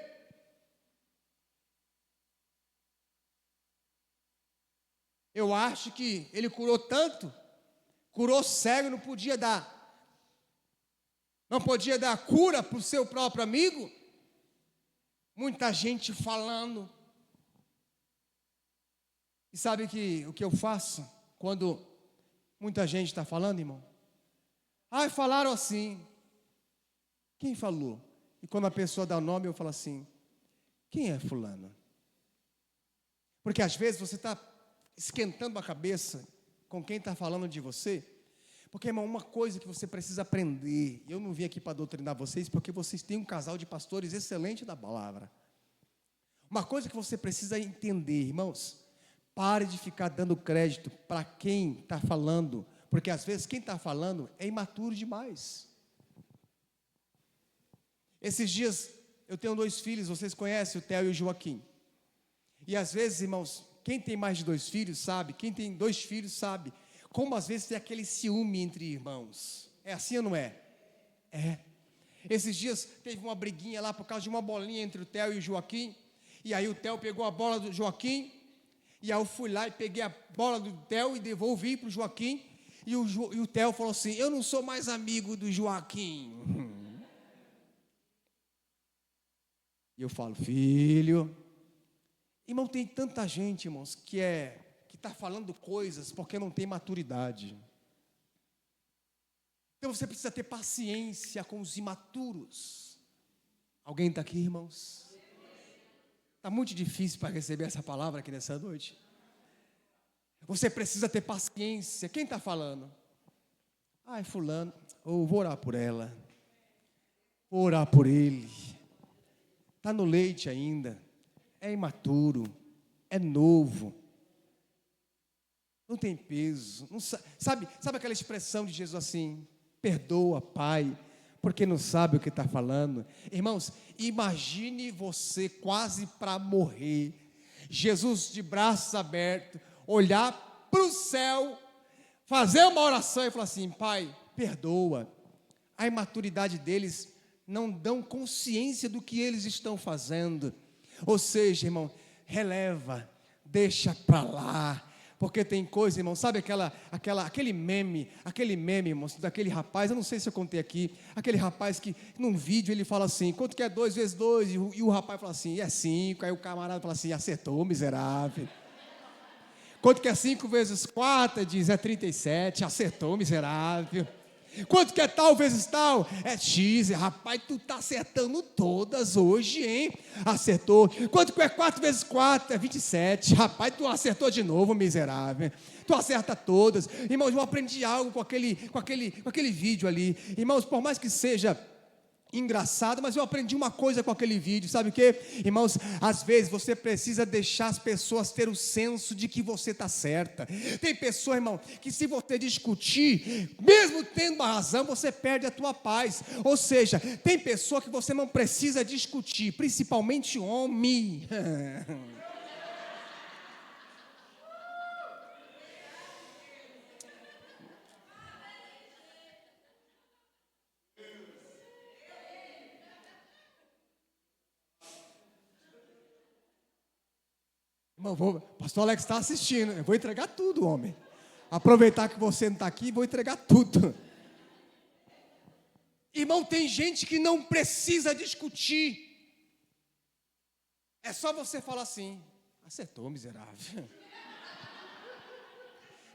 Eu acho que ele curou tanto, curou cego, não podia dar cura para o seu próprio amigo. Muita gente falando. E sabe o que eu faço quando muita gente está falando, irmão? Falaram assim. Quem falou? E quando a pessoa dá o nome, eu falo assim, quem é fulano? Porque às vezes você está esquentando a cabeça com quem está falando de você. Porque, irmão, uma coisa que você precisa aprender, eu não vim aqui para doutrinar vocês, porque vocês têm um casal de pastores excelente da palavra. Uma coisa que você precisa entender, irmãos, pare de ficar dando crédito para quem está falando, porque às vezes quem está falando é imaturo demais. Esses dias, eu tenho 2 filhos, vocês conhecem o Theo e o Joaquim. E às vezes, irmãos, quem tem mais de 2 filhos sabe, quem tem 2 filhos sabe, como às vezes tem aquele ciúme entre irmãos. É assim ou não é? É. Esses dias teve uma briguinha lá por causa de uma bolinha entre o Theo e o Joaquim. E aí o Theo pegou a bola do Joaquim. E aí eu fui lá e peguei a bola do Theo e devolvi para o Joaquim. E o Theo falou assim, eu não sou mais amigo do Joaquim. E eu falo, filho. Irmão, tem tanta gente, irmãos, que está falando coisas porque não tem maturidade. Então você precisa ter paciência com os imaturos. Alguém está aqui, irmãos? Está muito difícil para receber essa palavra aqui nessa noite. Você precisa ter paciência. Quem está falando? É fulano. Vou orar por ela. Vou orar por ele. Está no leite ainda. É imaturo. É novo. Não tem peso. Não sabe aquela expressão de Jesus assim? Perdoa, Pai, porque não sabe o que está falando. Irmãos, imagine você quase para morrer. Jesus de braços abertos, olhar para o céu, fazer uma oração e falar assim, Pai, perdoa. A imaturidade deles não dão consciência do que eles estão fazendo. Ou seja, irmão, releva, deixa para lá. Porque tem coisa, irmão, sabe aquele meme, irmão, daquele rapaz, eu não sei se eu contei aqui, aquele rapaz que num vídeo ele fala assim, quanto que é 2 vezes 2? E o rapaz fala assim, é 5, aí o camarada fala assim, acertou, miserável. Quanto que é 5 vezes 4? Diz, é 37, acertou, miserável. Quanto que é tal vezes tal? É X, rapaz, tu tá acertando todas hoje, hein? Acertou. Quanto que é 4 vezes 4? É 27. Rapaz, tu acertou de novo, miserável. Tu acerta todas. Irmãos, eu aprendi algo com aquele vídeo ali. Irmãos, por mais que seja engraçado, mas eu aprendi uma coisa com aquele vídeo, sabe o quê? Irmãos, às vezes você precisa deixar as pessoas ter o senso de que você está certa. Tem pessoa, irmão, que se você discutir, mesmo tendo uma razão, você perde a tua paz. Ou seja, tem pessoa que você não precisa discutir, principalmente homem. Irmão, pastor Alex está assistindo, eu vou entregar tudo, homem. Aproveitar que você não está aqui, vou entregar tudo. Irmão, tem gente que não precisa discutir. É só você falar assim: acertou, miserável.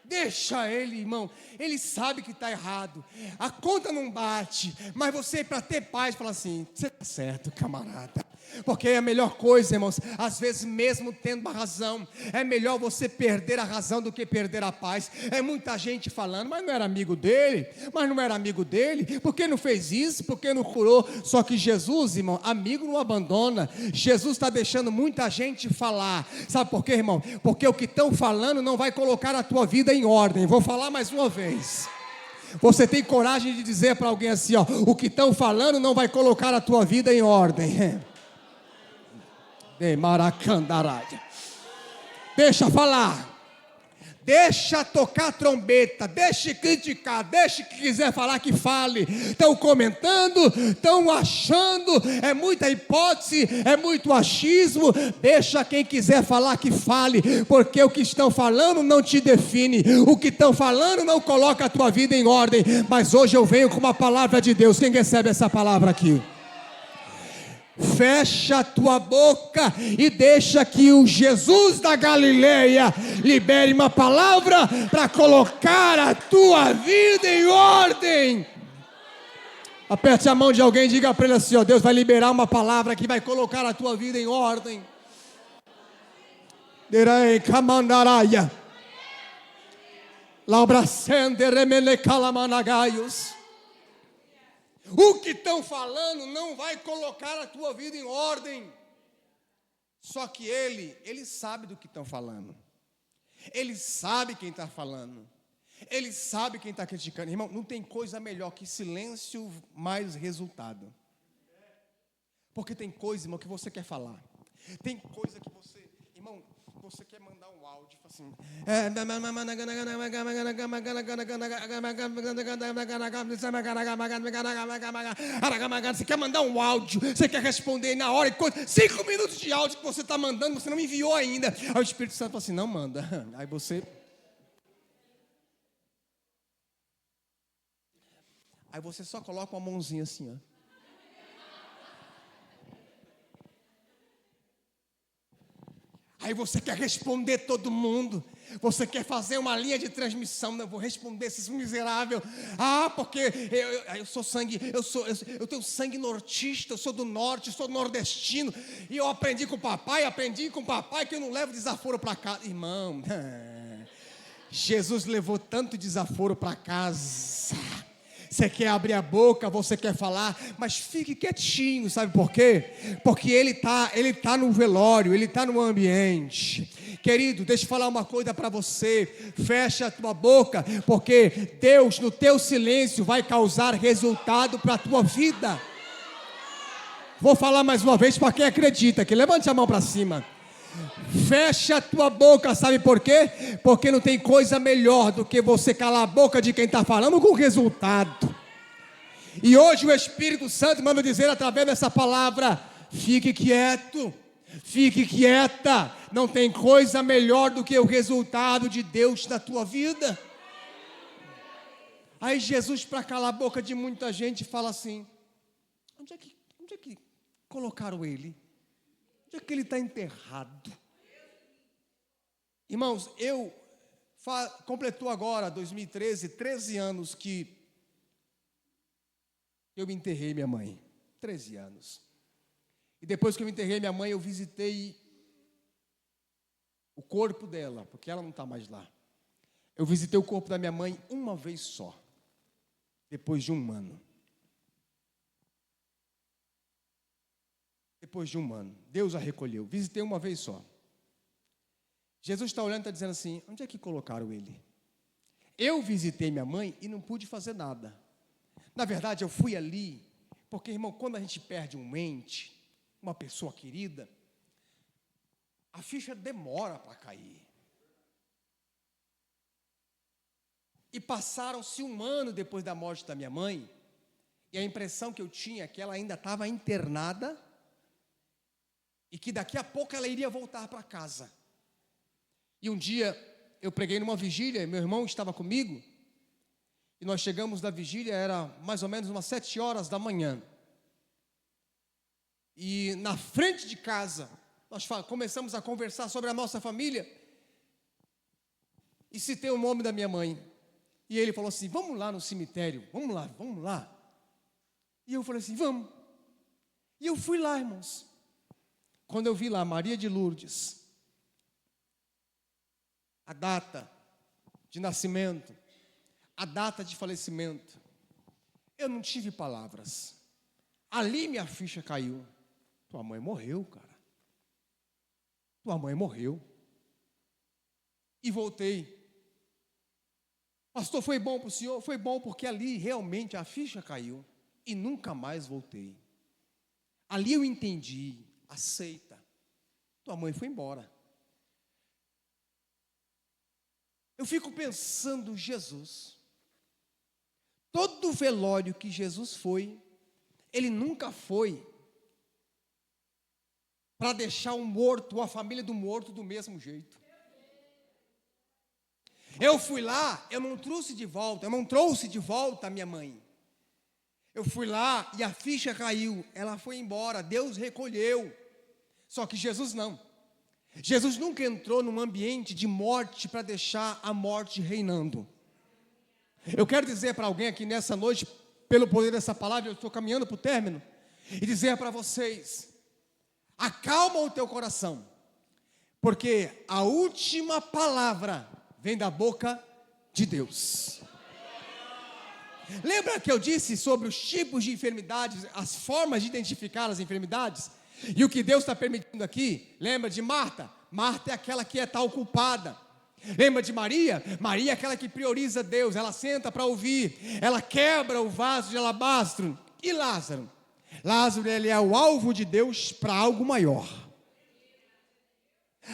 Deixa ele, irmão. Ele sabe que está errado. A conta não bate. Mas você, para ter paz, fala assim: você está certo, camarada. Porque é a melhor coisa, irmãos. Às vezes, mesmo tendo a razão, é melhor você perder a razão do que perder a paz. É muita gente falando: mas não era amigo dele. Mas não era amigo dele. Por que não fez isso? Por que não curou? Só que Jesus, irmão, amigo não abandona. Jesus está deixando muita gente falar. Sabe por quê, irmão? Porque o que estão falando não vai colocar a tua vida em ordem. Vou falar mais uma vez. Você tem coragem de dizer para alguém assim, ó: o que estão falando não vai colocar a tua vida em ordem. De Maracandaraia. Deixa falar. Deixa tocar trombeta, deixa criticar, deixa que quiser falar que fale. Estão comentando, estão achando, é muita hipótese, é muito achismo. Deixa quem quiser falar que fale, porque o que estão falando não te define, o que estão falando não coloca a tua vida em ordem. Mas hoje eu venho com uma palavra de Deus. Quem recebe essa palavra aqui? Fecha a tua boca e deixa que o Jesus da Galileia libere uma palavra para colocar a tua vida em ordem. Aperte a mão de alguém e diga para ele assim, ó: Deus vai liberar uma palavra que vai colocar a tua vida em ordem. Direi camandaraia. Laubracende remele calamanagaios. O que estão falando não vai colocar a tua vida em ordem. Só que ele sabe do que estão falando. Ele sabe quem está falando. Ele sabe quem está criticando. Irmão, não tem coisa melhor que silêncio mais resultado. Porque tem coisa, irmão, que você quer falar. Tem coisa que você, irmão, você quer mandar um áudio assim. Você quer mandar um áudio, você quer responder na hora, 5 minutos de áudio que você está mandando, você não enviou ainda. Aí o Espírito Santo fala assim: não manda. Aí você só coloca uma mãozinha assim, ó. Aí você quer responder todo mundo. Você quer fazer uma linha de transmissão. Não, vou responder esses miseráveis. Porque eu sou sangue, eu tenho sangue nortista, eu sou do norte, eu sou nordestino. E eu aprendi com o papai que eu não levo desaforo para casa. Irmão, Jesus levou tanto desaforo para casa. Você quer abrir a boca, você quer falar, mas fique quietinho, sabe por quê? Porque ele tá no velório, ele está no ambiente. Querido, deixa eu falar uma coisa para você. Fecha a tua boca, porque Deus no teu silêncio vai causar resultado para a tua vida. Vou falar mais uma vez para quem acredita aqui. Levante a mão para cima. Fecha a tua boca, sabe por quê? Porque não tem coisa melhor do que você calar a boca de quem está falando com resultado. E hoje o Espírito Santo manda dizer através dessa palavra: fique quieto, fique quieta. Não tem coisa melhor do que o resultado de Deus na tua vida. Aí Jesus, para calar a boca de muita gente, fala assim: onde é que colocaram ele? Onde é que ele está enterrado? Irmãos, completou agora, 2013, 13 anos que eu enterrei minha mãe. 13 anos. E depois que eu enterrei minha mãe, eu visitei o corpo dela, porque ela não está mais lá. Eu visitei o corpo da minha mãe uma vez só, depois de um ano. Depois de um ano, Deus a recolheu. Visitei uma vez só. Jesus está olhando e está dizendo assim: onde é que colocaram ele? Eu visitei minha mãe e não pude fazer nada. Na verdade, eu fui ali, porque, irmão, quando a gente perde um ente, uma pessoa querida, a ficha demora para cair. E passaram-se um ano depois da morte da minha mãe, e a impressão que eu tinha é que ela ainda estava internada, e que daqui a pouco ela iria voltar para casa. E um dia eu preguei numa vigília, meu irmão estava comigo, E nós chegamos da vigília, era mais ou menos umas 7 horas da manhã. E na frente de casa, nós começamos a conversar sobre a nossa família. E citei o nome da minha mãe. E ele falou assim, vamos lá no cemitério, vamos lá, vamos lá. E eu falei assim, vamos. E eu fui lá, irmãos. Quando eu vi lá Maria de Lourdes, a data de nascimento, a data de falecimento, eu não tive palavras. Ali minha ficha caiu. Tua mãe morreu, cara. Tua mãe morreu. E voltei. Pastor, foi bom para o senhor? Foi bom, porque ali realmente a ficha caiu. E nunca mais voltei. Ali eu entendi, aceita. Tua mãe foi embora. Eu fico pensando, Jesus. Todo velório que Jesus foi, ele nunca foi para deixar o morto, ou a família do morto do mesmo jeito. Eu fui lá, eu não trouxe de volta a minha mãe. Eu fui lá e a ficha caiu, ela foi embora, Deus recolheu. Só que Jesus não. Jesus nunca entrou num ambiente de morte para deixar a morte reinando. Eu quero dizer para alguém aqui nessa noite, pelo poder dessa palavra, eu estou caminhando para o término, e dizer para vocês, acalma o teu coração, porque a última palavra vem da boca de Deus. Lembra que eu disse sobre os tipos de enfermidades, as formas de identificar as enfermidades? E o que Deus está permitindo aqui? Lembra de Marta? Marta é aquela que é tal culpada. Lembra de Maria? Maria é aquela que prioriza Deus, ela senta para ouvir, ela quebra o vaso de alabastro. E Lázaro? Lázaro, ele é o alvo de Deus para algo maior.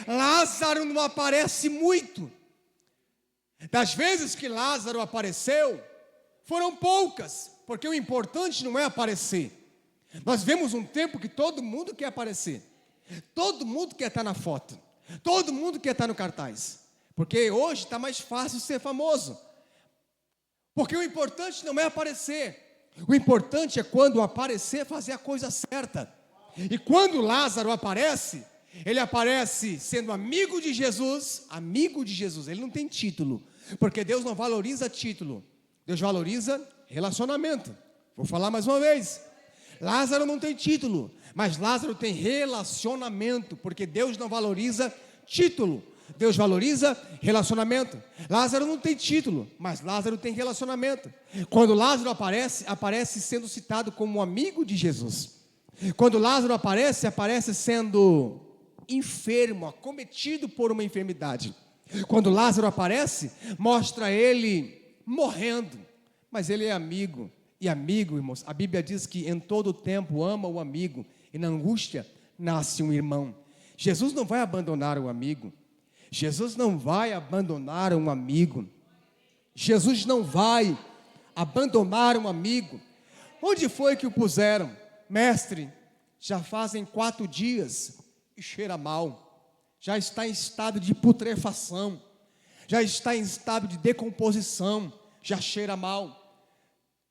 Lázaro não aparece muito. Das vezes que Lázaro apareceu, foram poucas, porque o importante não é aparecer. Nós vemos um tempo que todo mundo quer aparecer, todo mundo quer estar na foto, todo mundo quer estar no cartaz, porque hoje está mais fácil ser famoso, porque o importante não é aparecer, o importante é quando aparecer fazer a coisa certa. E quando Lázaro aparece, ele aparece sendo amigo de Jesus, ele não tem título, porque Deus não valoriza título, Deus valoriza relacionamento. Vou falar mais uma vez. Lázaro não tem título, mas Lázaro tem relacionamento, porque Deus não valoriza título, Deus valoriza relacionamento. Lázaro não tem título, mas Lázaro tem relacionamento. Quando Lázaro aparece sendo citado como amigo de Jesus. Quando Lázaro aparece sendo enfermo, acometido por uma enfermidade. Quando Lázaro aparece, mostra ele morrendo, mas ele é amigo. E amigo, irmãos, a Bíblia diz que em todo tempo ama o amigo, e na angústia nasce um irmão. Jesus não vai abandonar o amigo. Jesus não vai abandonar um amigo. Jesus não vai abandonar um amigo. Onde foi que o puseram? Mestre, já fazem 4 dias e cheira mal. Já está em estado de putrefação. Já está em estado de decomposição. Já cheira mal.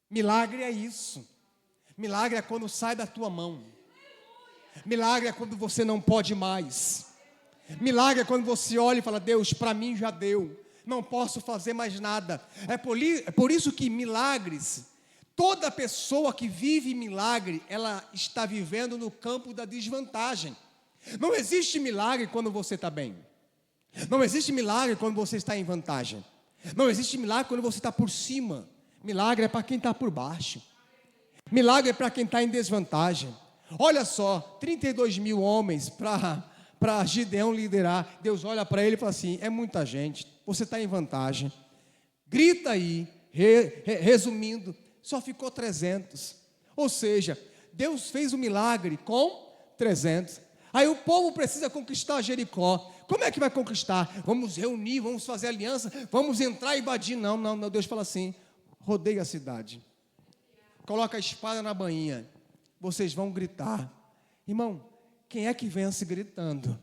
Milagre é isso. Milagre é quando sai da tua mão. Milagre é quando você não pode mais. Milagre é quando você olha e fala, Deus, para mim já deu. Não posso fazer mais nada. É por isso que milagres, toda pessoa que vive milagre, ela está vivendo no campo da desvantagem. Não existe milagre quando você está bem. Não existe milagre quando você está em vantagem. Não existe milagre quando você está por cima. Milagre é para quem está por baixo. Milagre é para quem está em desvantagem. Olha só, 32 mil homens para Gideão liderar. Deus olha para ele e fala assim, é muita gente, você está em vantagem. Grita aí, resumindo, só ficou 300. Ou seja, Deus fez um milagre com 300. Aí o povo precisa conquistar Jericó. Como é que vai conquistar? Vamos reunir, vamos fazer aliança, vamos entrar e invadir. Não, Deus fala assim, rodeia a cidade, coloca a espada na bainha, vocês vão gritar. Irmão, quem é que vence gritando?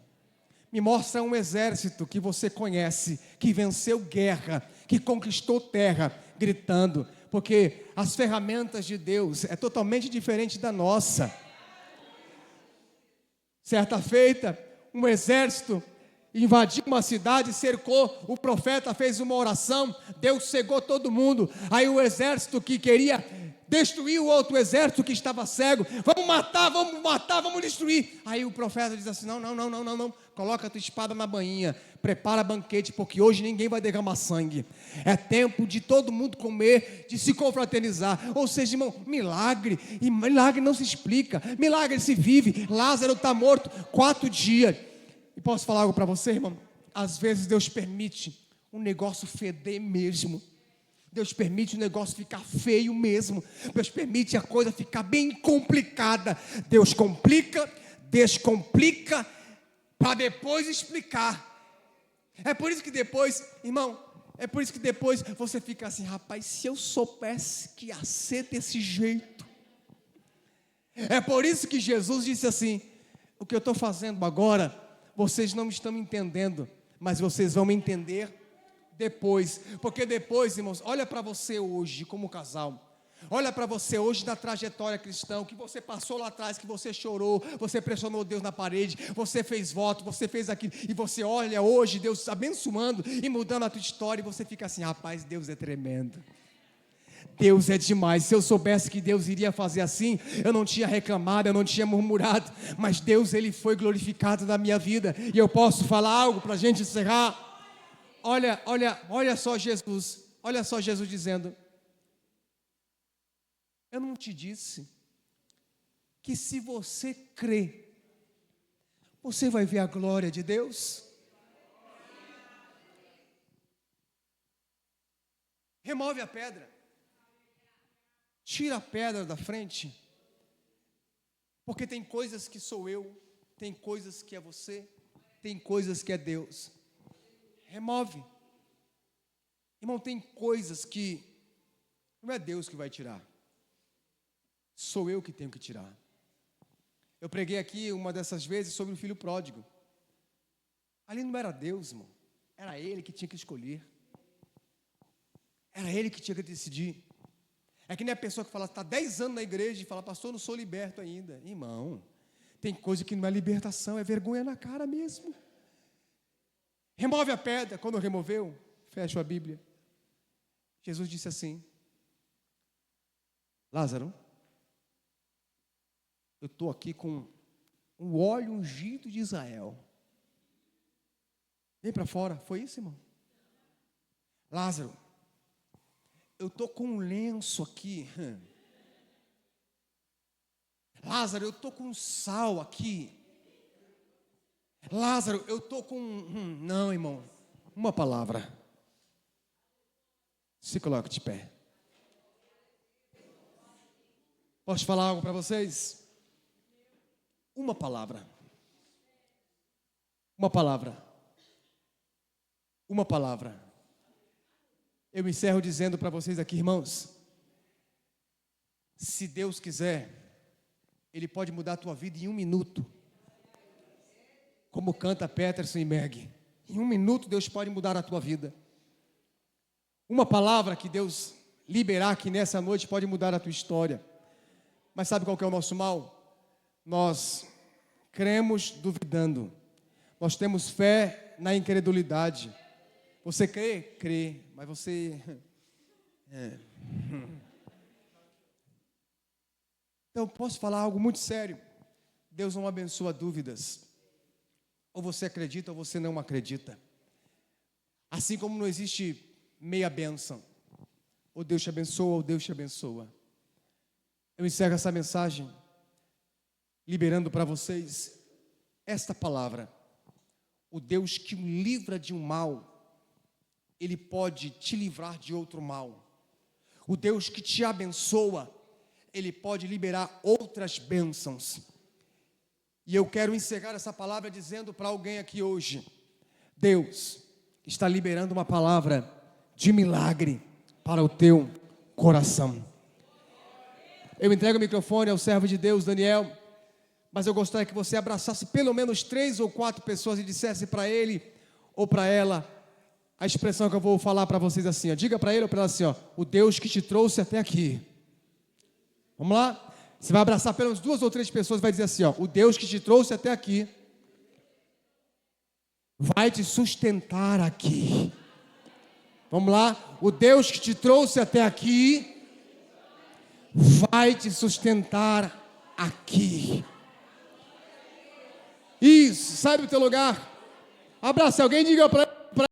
Me mostra um exército que você conhece, que venceu guerra, que conquistou terra, gritando, porque as ferramentas de Deus é totalmente diferente da nossa. Certa feita, um exército invadiu uma cidade, cercou, o profeta fez uma oração, Deus cegou todo mundo. Aí o exército que queria destruir o outro exército que estava cego, vamos matar, vamos destruir. Aí o profeta diz assim, não, coloca a tua espada na bainha, prepara banquete, porque hoje ninguém vai derramar sangue, é tempo de todo mundo comer, de se confraternizar. Ou seja, irmão, milagre não se explica, milagre se vive. Lázaro está morto 4 dias, e posso falar algo para você, irmão? Às vezes Deus permite um negócio feder mesmo, Deus permite o negócio ficar feio mesmo, Deus permite a coisa ficar bem complicada. Deus complica, descomplica, para depois explicar. É por isso que depois, irmão, você fica assim, rapaz, se eu soubesse que ia ser desse jeito. É por isso que Jesus disse assim, o que eu estou fazendo agora, vocês não estão entendendo, mas vocês vão entender depois. Porque depois, irmãos, olha para você hoje como casal, olha para você hoje na trajetória cristã, o que você passou lá atrás, que você chorou, você pressionou Deus na parede, você fez voto, você fez aquilo, e você olha hoje Deus abençoando e mudando a tua história, e você fica assim, rapaz, Deus é tremendo, Deus é demais. Se eu soubesse que Deus iria fazer assim, eu não tinha reclamado, eu não tinha murmurado, mas Deus, Ele foi glorificado na minha vida. E eu posso falar algo para a gente encerrar? Olha só Jesus dizendo, eu não te disse que se você crer, você vai ver a glória de Deus? Remove a pedra, tira a pedra da frente, porque tem coisas que sou eu, tem coisas que é você, tem coisas que é Deus. Remove. Irmão, tem coisas que não é Deus que vai tirar, sou eu que tenho que tirar. Eu preguei aqui uma dessas vezes sobre o filho pródigo. Ali não era Deus, irmão, era ele que tinha que escolher, era ele que tinha que decidir. É que nem a pessoa que fala, está 10 anos na igreja e fala, pastor, não sou liberto ainda. Irmão, tem coisa que não é libertação, é vergonha na cara mesmo. Remove a pedra. Quando removeu, fecha a Bíblia, Jesus disse assim, Lázaro, eu estou aqui com o óleo ungido de Israel, vem para fora. Foi isso, irmão? Lázaro, eu estou com um lenço aqui. Lázaro, eu estou com sal aqui. Lázaro, eu estou com... Não, irmão, uma palavra. Se coloque de pé. Posso falar algo para vocês? Uma palavra. Uma palavra. Uma palavra. Eu encerro dizendo para vocês aqui, irmãos, se Deus quiser, Ele pode mudar a tua vida em 1 minuto. Como canta Peterson e Meg, em 1 minuto Deus pode mudar a tua vida. Uma palavra que Deus liberar aqui nessa noite pode mudar a tua história. Mas sabe qual que é o nosso mal? Nós cremos duvidando. Nós temos fé na incredulidade. Você crê? Crê, mas você... Então, posso falar algo muito sério. Deus não abençoa dúvidas. Ou você acredita ou você não acredita. Assim como não existe meia bênção. Ou Deus te abençoa ou Deus te abençoa. Eu encerro essa mensagem liberando para vocês esta palavra. O Deus que o livra de um mal, Ele pode te livrar de outro mal. O Deus que te abençoa, Ele pode liberar outras bênçãos. E eu quero encerrar essa palavra dizendo para alguém aqui hoje, Deus está liberando uma palavra de milagre para o teu coração. Eu entrego o microfone ao servo de Deus, Daniel, mas eu gostaria que você abraçasse pelo menos 3 ou 4 pessoas e dissesse para ele ou para ela, a expressão que eu vou falar para vocês assim, ó. Diga para ele ou para ela assim, ó. O Deus que te trouxe até aqui. Vamos lá? Você vai abraçar pelo menos 2 ou 3 pessoas e vai dizer assim, ó. O Deus que te trouxe até aqui vai te sustentar aqui. Vamos lá? O Deus que te trouxe até aqui vai te sustentar aqui. Isso, sai do teu lugar. Abraça alguém, diga para ele.